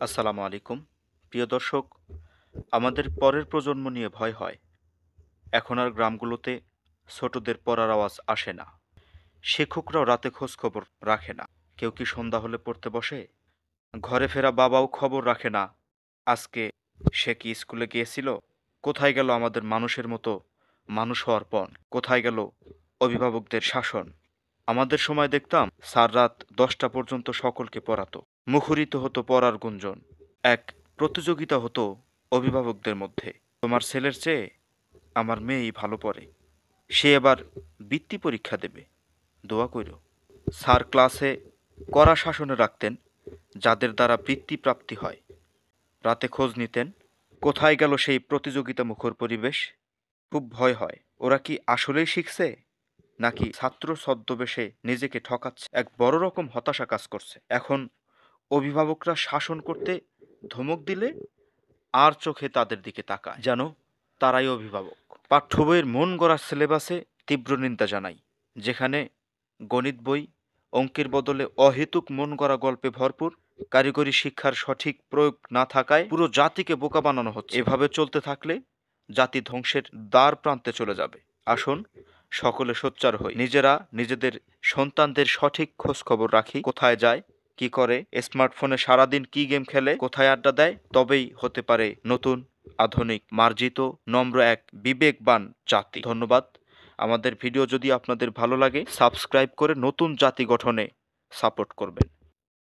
আসসালামু আলাইকুম। প্রিয় দর্শক, আমাদের পরের প্রজন্ম নিয়ে ভয় হয়। এখন আর গ্রামগুলোতে ছোটদের পড়ার আওয়াজ আসে না। শিক্ষকরাও রাতে খোঁজ খবর রাখে না। কেউ কি সন্ধ্যা হলে পড়তে বসে? ঘরে ফেরা বাবাও খবর রাখে না। আজকে সে কি স্কুলে গিয়েছিল? কোথায় গেল আমাদের মানুষের মতো মানুষ হওয়ার পণ? কোথায় গেল অভিভাবকদের শাসন? আমাদের সময় দেখতাম স্যার রাত 10টা পর্যন্ত সকলকে পড়াতো। মুখরিত হতো পড়ার গুঞ্জন। এক প্রতিযোগিতা হতো অভিভাবকদের মধ্যে, তোমার ছেলের চেয়ে আমার মেয়েই ভালো পড়ে, সে এবার বৃত্তি পরীক্ষা দেবে, দোয়া কইরো। স্যার ক্লাসে কড়া শাসনে রাখতেন যাদের দ্বারা বৃত্তি প্রাপ্তি হয়। রাতে খোঁজ নিতেন কোথায় গেল সেই প্রতিযোগিতা মুখর পরিবেশ। খুব ভয় হয়, ওরা কি আসলেই শিখছে নাকি ছাত্র ছদ্মবেশে নিজেকে ঠকাচ্ছে। এক বড় রকম হতাশা কাজ করছে। এখন অভিভাবকরা শাসন করতে ধমক দিলে আর চোখে তাদের দিকে তাকায় যেন তারাই অভিভাবক। পাঠ্য বইয়ের মন গড়া সিলেবাসে তীব্র নিন্দা জানাই। যেখানে গণিত বই অঙ্কের বদলে অহেতুক মন গড়া গল্পে ভরপুর, কারিগরি শিক্ষার সঠিক প্রয়োগ না থাকায় পুরো জাতিকে বোকা বানানো হচ্ছে। এভাবে চলতে থাকলে জাতি ধ্বংসের দ্বার প্রান্তে চলে যাবে। আসুন সকলে সোচ্চার হই, নিজেরা নিজেদের সন্তানদের সঠিক খোঁজ খবর রাখি, কোথায় যায়, কি করে, স্মার্টফোনে সারাদিন কি গেম খেলে, কোথায় আড্ডা দেয়। তবেই হতে পারে নতুন, আধুনিক, মার্জিত, নম্র এক বিবেকবান জাতি। ধন্যবাদ। আমাদের ভিডিও যদি আপনাদের ভালো লাগে সাবস্ক্রাইব করে নতুন জাতি গঠনে সাপোর্ট করবেন।